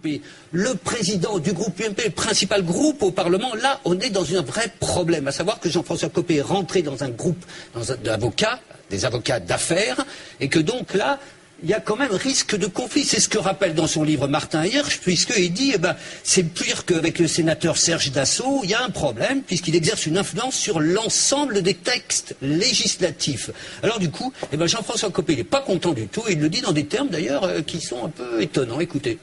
Le président du groupe UMP, le principal groupe au Parlement, là, on est dans un vrai problème, à savoir que Jean-François Copé est rentré dans un groupe d'avocats, des avocats d'affaires, et que donc là, il y a quand même risque de conflit. C'est ce que rappelle dans son livre Martin Hirsch, puisqu'il dit, c'est pire qu'avec le sénateur Serge Dassault, il y a un problème, puisqu'il exerce une influence sur l'ensemble des textes législatifs. Alors du coup, Jean-François Copé, il n'est pas content du tout, et il le dit dans des termes d'ailleurs qui sont un peu étonnants. Écoutez.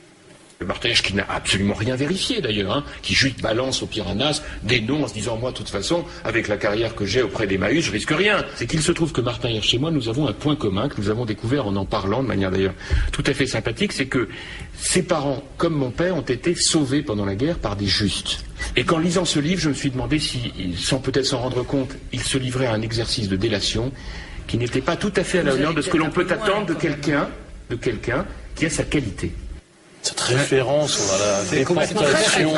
Martin Hirsch qui n'a absolument rien vérifié d'ailleurs, qui juste balance au Piranhas des noms en se disant moi de toute façon avec la carrière que j'ai auprès d'Emmaüs je risque rien. C'est qu'il se trouve que Martin Hirsch et moi nous avons un point commun que nous avons découvert en parlant de manière d'ailleurs tout à fait sympathique, c'est que ses parents comme mon père ont été sauvés pendant la guerre par des justes. Et qu'en lisant ce livre je me suis demandé si, sans peut-être s'en rendre compte, il se livrait à un exercice de délation qui n'était pas tout à fait à la hauteur de ce que l'on peut attendre de quelqu'un qui a sa qualité. Cette référence à la déportation.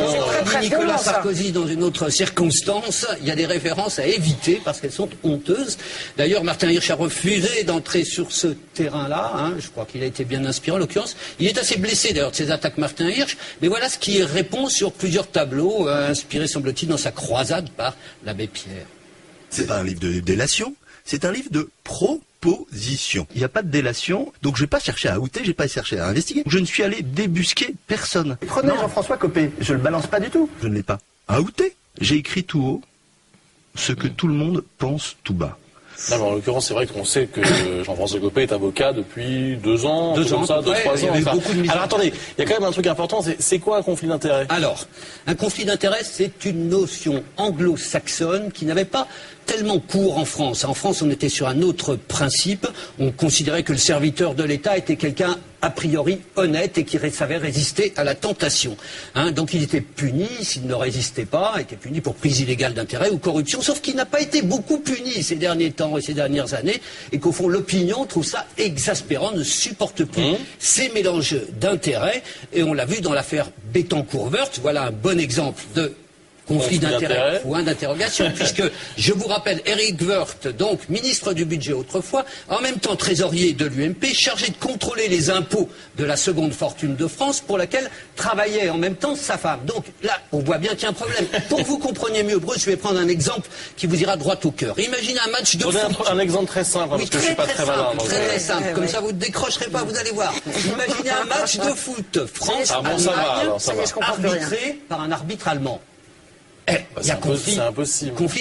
Nicolas Sarkozy, dans une autre circonstance, il y a des références à éviter parce qu'elles sont honteuses. D'ailleurs, Martin Hirsch a refusé d'entrer sur ce terrain-là. Je crois qu'il a été bien inspiré en l'occurrence. Il est assez blessé d'ailleurs de ces attaques Martin Hirsch. Mais voilà ce qui répond sur plusieurs tableaux, inspirés semble-t-il dans sa croisade par l'abbé Pierre. C'est pas un livre de délation, c'est un livre de proposition. Il n'y a pas de délation, donc je n'ai pas cherché à outer, je n'ai pas cherché à investiguer. Je ne suis allé débusquer personne. Prenez Jean-François Copé, je le balance pas du tout. Je ne l'ai pas à outer. J'ai écrit tout haut ce que tout le monde pense tout bas. Non, mais en l'occurrence, c'est vrai qu'on sait que Jean-François Copé est avocat depuis 2 ans, 2 ans, 3 ans. Alors attendez, il y a quand même un truc important, c'est quoi un conflit d'intérêts? Alors, un conflit d'intérêts, c'est une notion anglo-saxonne qui n'avait pas tellement cours en France. En France, on était sur un autre principe. On considérait que le serviteur de l'État était quelqu'un a priori honnête et qui savait résister à la tentation. Donc il était puni s'il ne résistait pas, était puni pour prise illégale d'intérêt ou corruption, sauf qu'il n'a pas été beaucoup puni ces derniers temps et ces dernières années, et qu'au fond l'opinion trouve ça exaspérant, ne supporte plus ces mélanges d'intérêts, et on l'a vu dans l'affaire Bettencourt-Woerth. Voilà un bon exemple de conflit d'intérêt, point d'interrogation, puisque je vous rappelle Éric Woerth, donc ministre du budget autrefois, en même temps trésorier de l'UMP, chargé de contrôler les impôts de la seconde fortune de France, pour laquelle travaillait en même temps sa femme. Donc là, on voit bien qu'il y a un problème. Pour que vous compreniez mieux, Bruce, je vais prendre un exemple qui vous ira droit au cœur. Imaginez un match de foot. Un exemple très simple, parce que je suis pas très malin. Très simple, comme ça vous ne décrocherez pas, vous allez voir. Imaginez un match de foot, France-Allemagne, arbitré par un arbitre allemand. Il y a conflit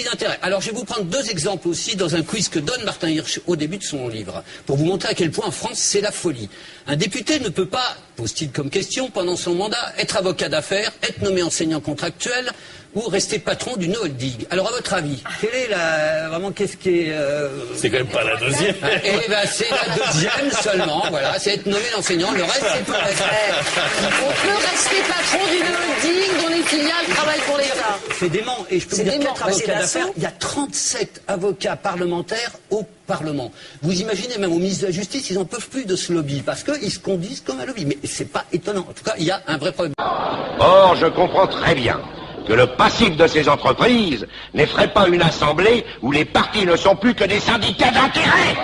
d'intérêt. Alors je vais vous prendre 2 exemples aussi dans un quiz que donne Martin Hirsch au début de son livre, pour vous montrer à quel point en France c'est la folie. Un député ne peut pas, pose-t-il comme question, pendant son mandat, être avocat d'affaires, être nommé enseignant contractuel ou rester patron d'une holding. Alors à votre avis, quelle est qu'est-ce qui est... C'est quand même pas la deuxième. C'est la deuxième seulement, voilà, c'est être nommé enseignant, le reste c'est pas On peut rester patron d'une holding dont les filiales travaillent pour l'État. C'est dément, et je peux vous dire qu'être avocat d'affaires, il y a 37 avocats parlementaires au Parlement. Vous imaginez, même au ministre de la Justice, ils n'en peuvent plus de ce lobby, parce qu'ils se conduisent comme un lobby. Mais c'est pas étonnant. En tout cas, il y a un vrai problème. Or, je comprends très bien que le passif de ces entreprises n'effraie pas une assemblée où les partis ne sont plus que des syndicats d'intérêt.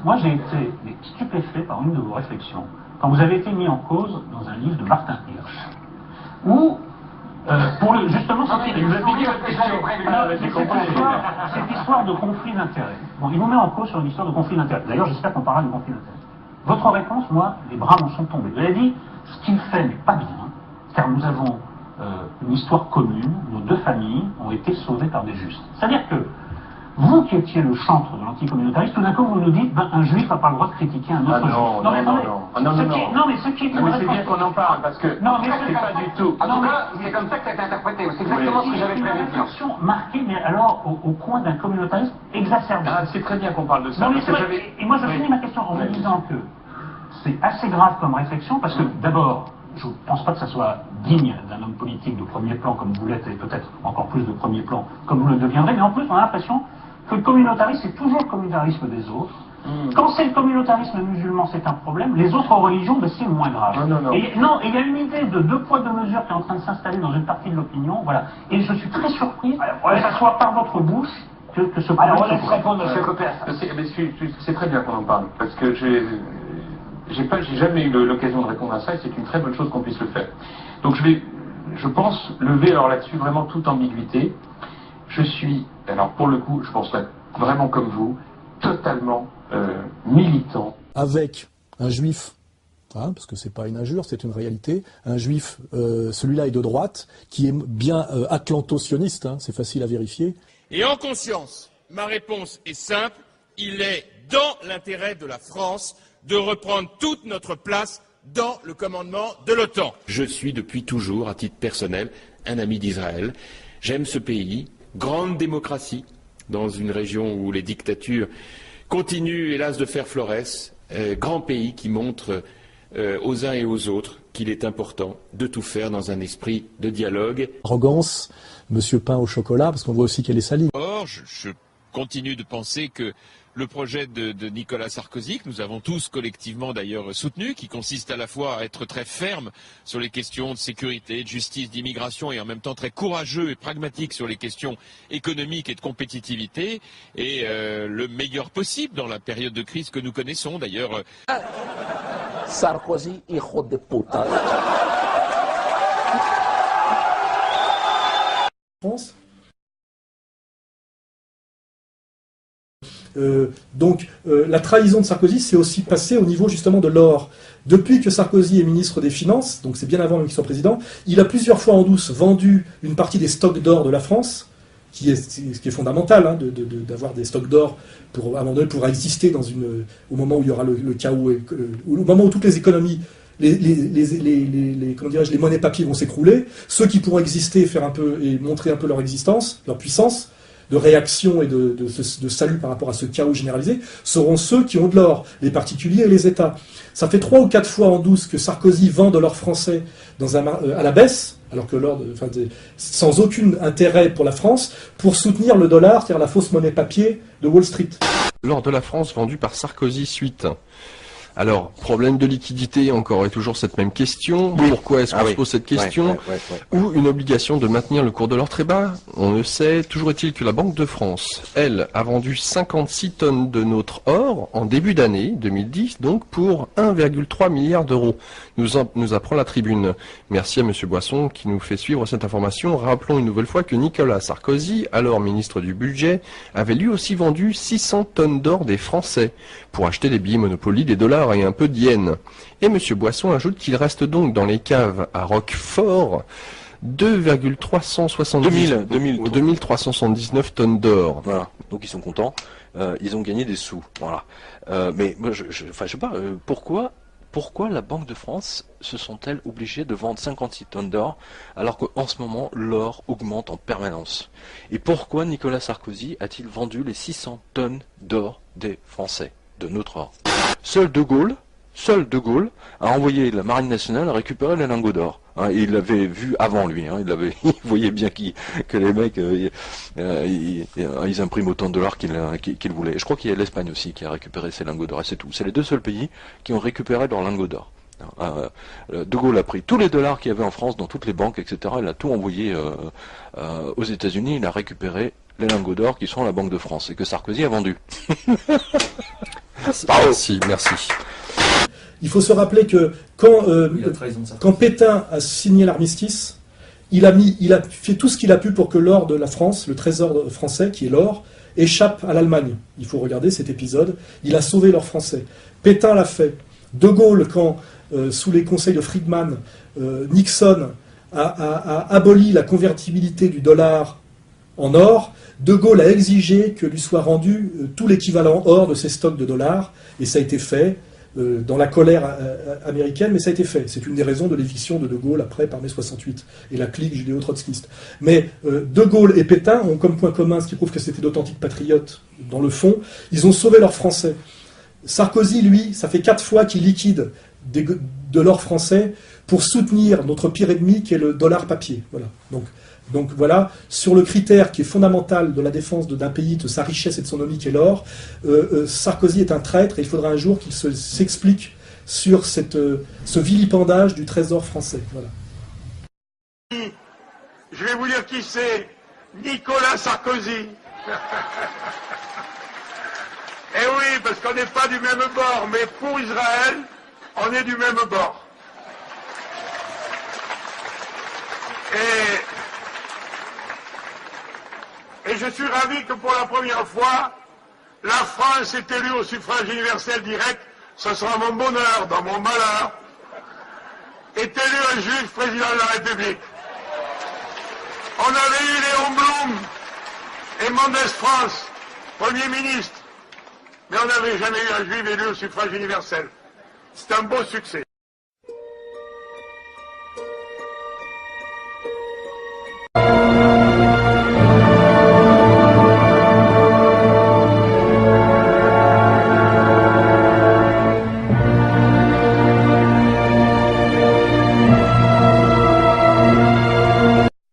Moi, j'ai été stupéfait par une de vos réflexions, quand vous avez été mis en cause dans un livre de Martin Hirsch, où, justement, cette histoire de conflit d'intérêts. Bon, il vous met en cause sur une histoire de conflit d'intérêts. D'ailleurs, j'espère qu'on parlera de conflit d'intérêts. Votre réponse, moi, les bras m'en sont tombés. Vous avez dit, ce qu'il fait n'est pas bien, car nous avons une histoire commune, nos 2 familles ont été sauvées par des justes. C'est-à-dire que, vous qui étiez le chantre de l'anticommunautarisme, tout d'un coup vous nous dites un juif n'a pas le droit de critiquer un autre juif. Non, mais ce qui est c'est bien qu'on en parle, parce que non, mais c'est pas du tout. En tout cas, c'est comme ça que ça a été interprété. C'est exactement ce que j'avais prévu de dire. Marquée, mais alors au coin d'un communautarisme exacerbé. C'est très bien qu'on parle de ça. Non, et moi je finis ma question en vous disant que c'est assez grave comme réflexion, parce que d'abord, je ne pense pas que ça soit digne d'un homme politique de premier plan comme vous l'êtes, et peut-être encore plus de premier plan comme vous le deviendrez, mais en plus on a l'impression que le communautarisme, c'est toujours le communautarisme des autres. Quand c'est le communautarisme musulman, c'est un problème. Les autres religions, ben, c'est moins grave. Non. Et il y a une idée de deux poids, deux mesures qui est en train de s'installer dans une partie de l'opinion. Voilà. Et je suis très surpris que ça soit par votre bouche que ce problème. Alors, on laisse répondre, M. Copé. C'est très bien qu'on en parle, parce que j'ai jamais eu l'occasion de répondre à ça, et c'est une très bonne chose qu'on puisse le faire. Donc je pense lever alors là-dessus vraiment toute ambiguïté. Je suis, alors pour le coup, je pense là, vraiment comme vous, totalement militant. Avec un juif, hein, parce que c'est pas une injure, c'est une réalité, un juif, celui-là est de droite, qui est bien atlanto-sioniste, hein, c'est facile à vérifier. Et en conscience, ma réponse est simple, il est dans l'intérêt de la France de reprendre toute notre place dans le commandement de l'OTAN. Je suis depuis toujours, à titre personnel, un ami d'Israël. J'aime ce pays, grande démocratie, dans une région où les dictatures continuent, hélas, de faire florès. Grand pays qui montre aux uns et aux autres qu'il est important de tout faire dans un esprit de dialogue. Arrogance, monsieur pain au chocolat, parce qu'on voit aussi qu'elle est salie. Or, je continue de penser que le projet de Nicolas Sarkozy, que nous avons tous collectivement d'ailleurs soutenu, qui consiste à la fois à être très ferme sur les questions de sécurité, de justice, d'immigration, et en même temps très courageux et pragmatique sur les questions économiques et de compétitivité, est le meilleur possible dans la période de crise que nous connaissons. D'ailleurs, Sarkozy, hijo de puta. France. La trahison de Sarkozy s'est aussi passée au niveau justement de l'or. Depuis que Sarkozy est ministre des Finances, donc c'est bien avant même qu'il soit président, il a plusieurs fois en douce vendu une partie des stocks d'or de la France, ce qui est fondamental, hein, d'avoir des stocks d'or pour, à un moment donné, pour exister au moment où il y aura le chaos, au moment où toutes les économies, comment dirais-je, les monnaies papier vont s'écrouler, ceux qui pourront exister, faire un peu et montrer un peu leur existence, leur puissance de réaction et de salut par rapport à ce chaos généralisé, seront ceux qui ont de l'or, les particuliers et les États. Ça fait 3 ou 4 fois en douce que Sarkozy vend de l'or français à la baisse, alors que l'or, sans aucun intérêt pour la France, pour soutenir le dollar, c'est-à-dire la fausse monnaie papier de Wall Street. L'or de la France vendu par Sarkozy suite. Alors, problème de liquidité, encore et toujours cette même question. Oui. Pourquoi est-ce qu'on se pose cette question? Ou une obligation de maintenir le cours de l'or très bas? On ne sait. Toujours est-il que la Banque de France, elle, a vendu 56 tonnes de notre or en début d'année 2010, donc pour 1,3 milliard d'euros. Nous apprend la Tribune. Merci à Monsieur Boisson qui nous fait suivre cette information. Rappelons une nouvelle fois que Nicolas Sarkozy, alors ministre du Budget, avait lui aussi vendu 600 tonnes d'or des Français pour acheter des billets Monopoly, des dollars et un peu de yens. Et M. Boisson ajoute qu'il reste donc dans les caves à Roquefort 2379 tonnes d'or. Voilà, donc ils sont contents, ils ont gagné des sous. Voilà. Mais moi, je sais pas, pourquoi la Banque de France se sont-elles obligées de vendre 56 tonnes d'or alors qu'en ce moment l'or augmente en permanence? Et pourquoi Nicolas Sarkozy a-t-il vendu les 600 tonnes d'or des Français, de notre or? Seul De Gaulle a envoyé la Marine nationale récupérer les lingots d'or. Hein, il l'avait vu avant lui. Hein, il voyait bien que les mecs, ils impriment autant de dollars qu'ils voulaient. Et je crois qu'il y a l'Espagne aussi qui a récupéré ces lingots d'or. Et c'est tout. C'est les deux seuls pays qui ont récupéré leurs lingots d'or. De Gaulle a pris tous les dollars qu'il y avait en France dans toutes les banques, etc. Il a tout envoyé aux États-Unis. Il a récupéré les lingots d'or qui sont à la Banque de France et que Sarkozy a vendu. Merci. Il faut se rappeler que quand Pétain a signé l'armistice, il a fait tout ce qu'il a pu pour que l'or de la France, le trésor français, qui est l'or, échappe à l'Allemagne. Il faut regarder cet épisode. Il a sauvé l'or français. Pétain l'a fait. De Gaulle, quand, sous les conseils de Friedman, Nixon a aboli la convertibilité du dollar en or, De Gaulle a exigé que lui soit rendu tout l'équivalent or de ses stocks de dollars, et ça a été fait dans la colère américaine, mais ça a été fait. C'est une des raisons de l'éviction de Gaulle après par mai 68 et la clique judéo-trotskiste. Mais De Gaulle et Pétain ont comme point commun, ce qui prouve que c'était d'authentiques patriotes dans le fond, ils ont sauvé leurs Français. Sarkozy, lui, ça fait 4 fois qu'il liquide de l'or français pour soutenir notre pire ennemi qui est le dollar papier. Voilà. Donc voilà, sur le critère qui est fondamental de la défense d'un pays, de sa richesse et de son ennemi qui est l'or, Sarkozy est un traître et il faudra un jour qu'il s'explique sur ce vilipendage du trésor français. Voilà. Je vais vous dire qui c'est, Nicolas Sarkozy. Eh oui, parce qu'on n'est pas du même bord, mais pour Israël, on est du même bord. Et je suis ravi que pour la première fois, la France est élue au suffrage universel direct. Ce sera mon bonheur, dans mon malheur, est élu un juif président de la République. On avait eu Léon Blum et Mendès France, Premier ministre, mais on n'avait jamais eu un juif élu au suffrage universel. C'est un beau succès.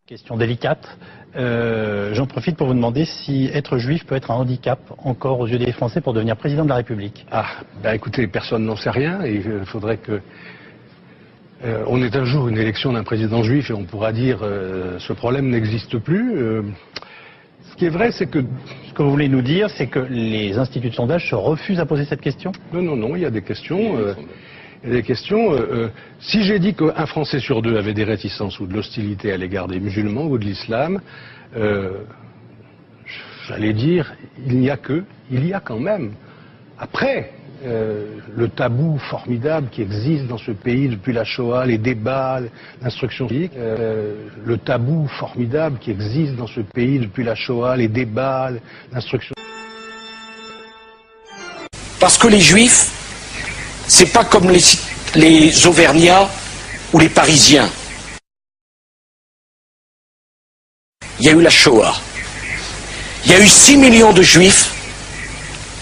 Question délicate. J'en profite pour vous demander si être juif peut être un handicap encore aux yeux des Français pour devenir président de la République. Écoutez, personne n'en sait rien et il faudrait que... on ait un jour une élection d'un président juif et on pourra dire ce problème n'existe plus. Ce qui est vrai, c'est que... Ce que vous voulez nous dire, c'est que les instituts de sondage se refusent à poser cette question? Non, il y a des questions... Il y a des questions. Si j'ai dit qu'un Français sur deux avait des réticences ou de l'hostilité à l'égard des musulmans ou de l'islam, j'allais dire, il y a quand même. Après, le tabou formidable qui existe dans ce pays depuis la Shoah, les débats, l'instruction civique, le tabou formidable qui existe dans ce pays depuis la Shoah, les débats, l'instruction. Parce que les Juifs, c'est pas comme les Auvergnats ou les Parisiens. Il y a eu la Shoah. Il y a eu 6 millions de Juifs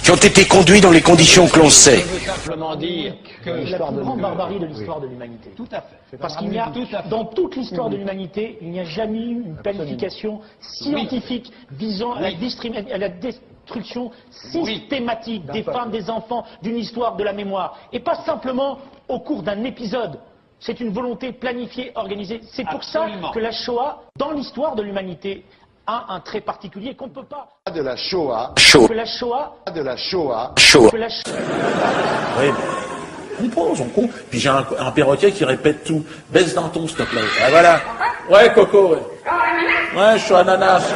qui ont été conduits dans les conditions que l'on sait. Je veux simplement dire que la plus grande barbarie de l'histoire de l'humanité. Tout à fait. Parce qu'il y a, dans toute l'histoire de l'humanité, il n'y a jamais eu une planification scientifique visant à la destruction systématique des femmes, des enfants, d'une histoire de la mémoire. Et pas simplement au cours d'un épisode. C'est une volonté planifiée, organisée. C'est pour ça que la Shoah, dans l'histoire de l'humanité, a un trait particulier qu'on ne peut pas... De la Shoah. Que la Shoah. De la Shoah. Que la Shoah. Oui, mais on pose, on compte. Puis j'ai un perroquet qui répète tout. Baisse d'un ton, s'il te plaît. Ah, voilà. Ouais, Coco, ouais. Ouais, je suis ananas.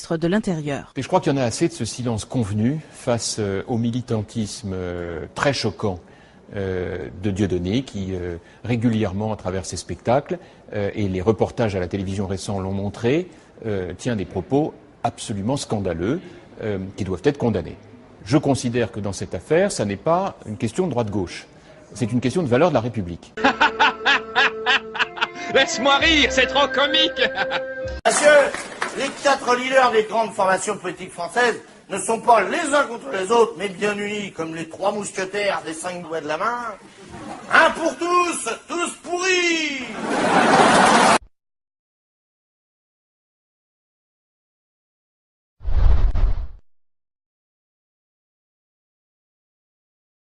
De l'Intérieur. Et je crois qu'il y en a assez de ce silence convenu face au militantisme très choquant de Dieudonné qui régulièrement à travers ses spectacles et les reportages à la télévision récents l'ont montré, tient des propos absolument scandaleux qui doivent être condamnés. Je considère que dans cette affaire, ça n'est pas une question de droite-gauche, c'est une question de valeur de la République. Laisse-moi rire, c'est trop comique. Monsieur, les 4 leaders des grandes formations politiques françaises ne sont pas les uns contre les autres, mais bien unis, comme les 3 mousquetaires des 5 doigts de la main. Un pour tous, tous pourris.